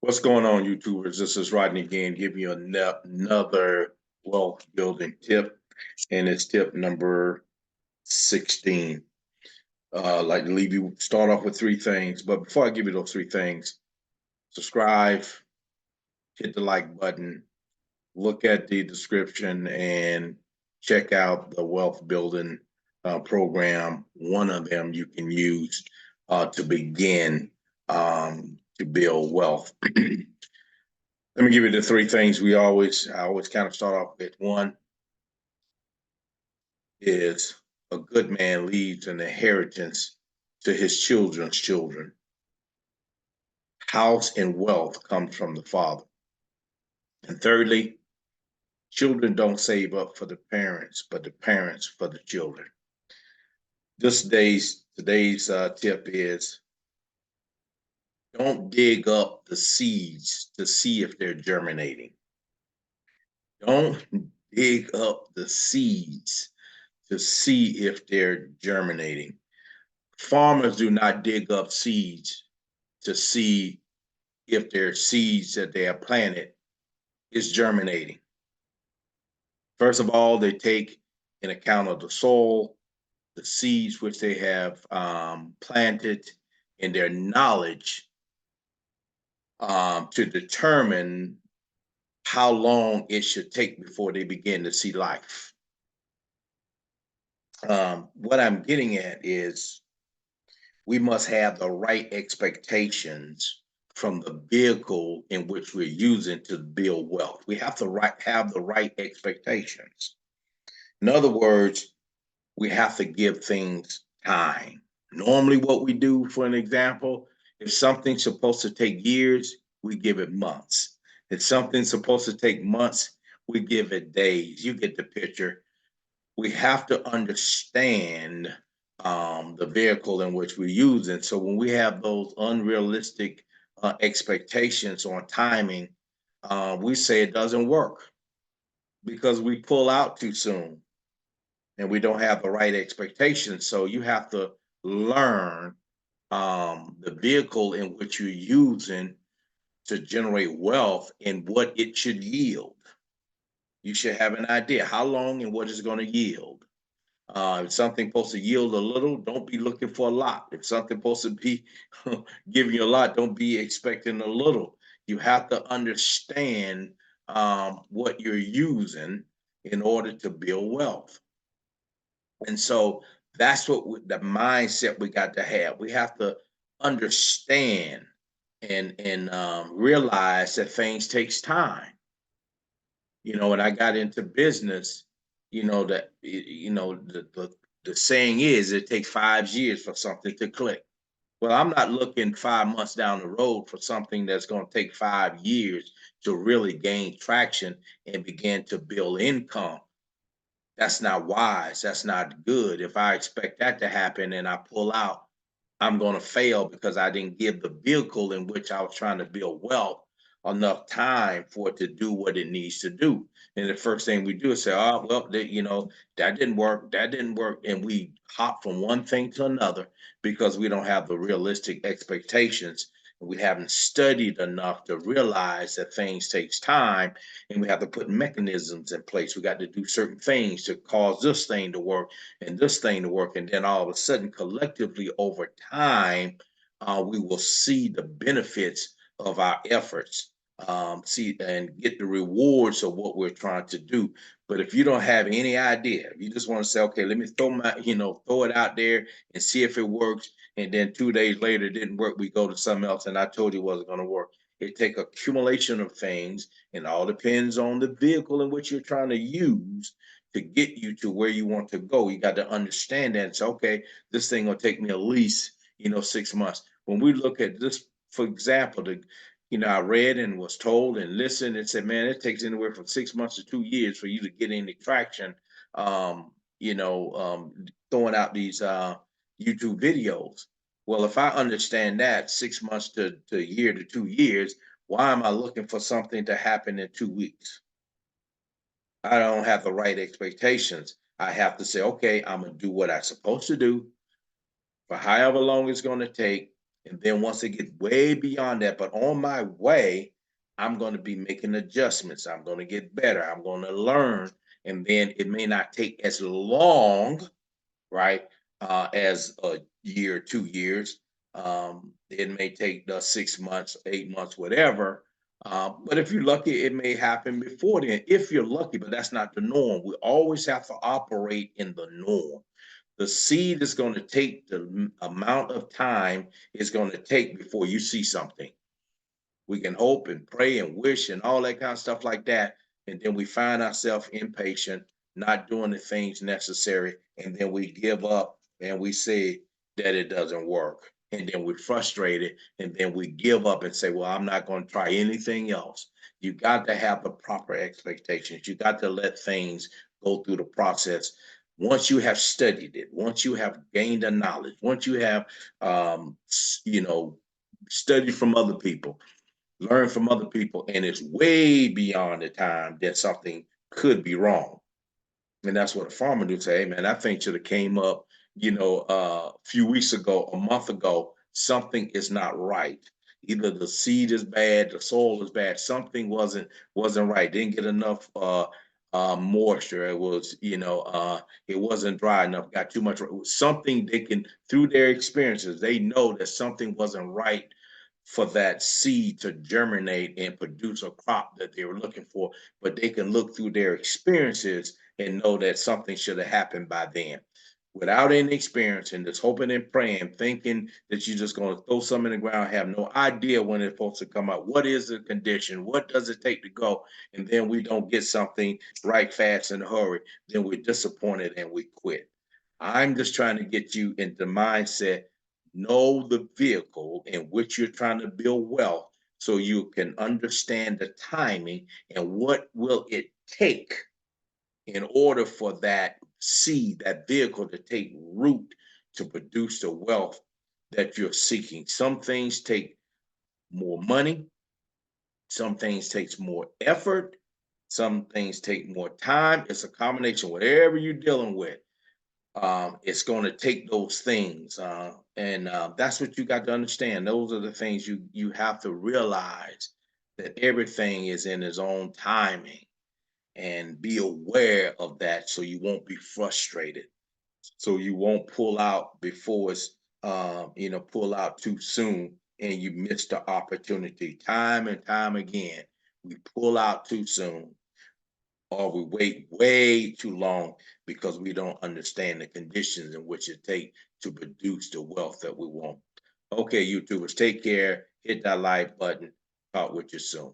What's going on, YouTubers? This is Rodney again, giving you another wealth building tip, and it's tip number 16. I'd like to leave you start off with three things, but before I give you those three things, subscribe, hit the like button, look at the description, and check out the wealth building program. One of them you can use to begin to build wealth. Let me give you the three things I always kind of start off with. One is a good man leaves an inheritance to his children's children. House and wealth comes from the father. And thirdly, children don't save up for the parents, but the parents for the children. Today's tip is don't dig up the seeds to see if they're germinating. Don't dig up the seeds to see if they're germinating. Farmers do not dig up seeds to see if their seeds that they have planted is germinating. First of all, they take in account of the soil, the seeds which they have planted, and their knowledge to determine how long it should take before they begin to see life. What I'm getting at is we must have the right expectations from the vehicle in which we're using to build wealth. We have to have the right expectations. In other words, we have to give things time. Normally, what we do, for an example, if something's supposed to take years, we give it months. If something's supposed to take months, we give it days. You get the picture. We have to understand the vehicle in which we're using. So when we have those unrealistic expectations on timing, we say it doesn't work because we pull out too soon and we don't have the right expectations. So you have to learn the vehicle in which you're using to generate wealth and what it should yield. You should have an idea how long and what it's going to yield. If something's supposed to yield a little, don't be looking for a lot. If something's supposed to be giving you a lot, don't be expecting a little. You have to understand what you're using in order to build wealth. And so that's the mindset we got to have. We have to understand and realize that things takes time. When I got into business, the saying is it takes 5 years for something to click. Well, I'm not looking 5 months down the road for something that's going to take 5 years to really gain traction and begin to build income. That's not wise. That's not good. If I expect that to happen and I pull out, I'm going to fail because I didn't give the vehicle in which I was trying to build wealth enough time for it to do what it needs to do. And the first thing we do is say, oh, well, that didn't work. That didn't work. And we hop from one thing to another because we don't have the realistic expectations. We haven't studied enough to realize that things takes time and we have to put mechanisms in place. We got to do certain things to cause this thing to work and this thing to work. And then all of a sudden, collectively over time, we will see the benefits of our efforts, see and get the rewards of what we're trying to do. But if you don't have any idea, if you just want to say, okay, let me throw it out there and see if it works. And then 2 days later, it didn't work. We go to something else. And I told you it wasn't going to work. It takes accumulation of things and all depends on the vehicle in which you're trying to use to get you to where you want to go. You got to understand that and say, okay, this thing will take me at least, 6 months. When we look at this, for example, I read and was told and listened and said, man, it takes anywhere from 6 months to 2 years for you to get any traction, throwing out these YouTube videos. Well, if I understand that 6 months to a year to 2 years, why am I looking for something to happen in 2 weeks? I don't have the right expectations. I have to say, okay, I'm going to do what I'm supposed to do for however long it's going to take. And then once it get way beyond that, but on my way, I'm going to be making adjustments. I'm going to get better. I'm going to learn. And then it may not take as long, right? As a year, 2 years. It may take the 6 months, 8 months, whatever. But if you're lucky, it may happen before then. If you're lucky, but that's not the norm. We always have to operate in the norm. The seed is going to take the amount of time it's going to take before you see something. We can hope and pray and wish and all that kind of stuff like that. And then we find ourselves impatient, not doing the things necessary. And then we give up and we say that it doesn't work. And then we're frustrated. And then we give up and say, well, I'm not going to try anything else. You got to have the proper expectations. You got to let things go through the process. Once you have studied it, once you have gained a knowledge, once you have, you know, studied from other people, learn from other people, and it's way beyond the time that something could be wrong. And that's what a farmer do say, hey man, that thing should have came up, a few weeks ago, a month ago. Something is not right. Either the seed is bad, the soil is bad, something wasn't right. Didn't get enough moisture. It wasn't dry enough, got too much. Something they can, through their experiences, they know that something wasn't right for that seed to germinate and produce a crop that they were looking for. But they can look through their experiences and know that something should have happened by then. Without any experience and just hoping and praying, thinking that you're just going to throw something in the ground, have no idea when it's supposed to come out. What is the condition? What does it take to go? And then we don't get something right fast in a hurry. Then we're disappointed and we quit. I'm just trying to get you into the mindset, know the vehicle in which you're trying to build wealth so you can understand the timing and what will it take in order for that seed, that vehicle to take root to produce the wealth that you're seeking. Some things take more money, some things takes more effort, some things take more time. It's a combination, whatever you're dealing with. It's going to take those things, and that's what you got to understand. Those are the things you have to realize, that everything is in its own timing, and be aware of that so you won't be frustrated, so you won't pull out before it's pull out too soon and you miss the opportunity. Time and time again, we pull out too soon, or we wait way too long because we don't understand the conditions in which it takes to produce the wealth that we want. Okay, YouTubers, take care. Hit that like button. Talk with you soon.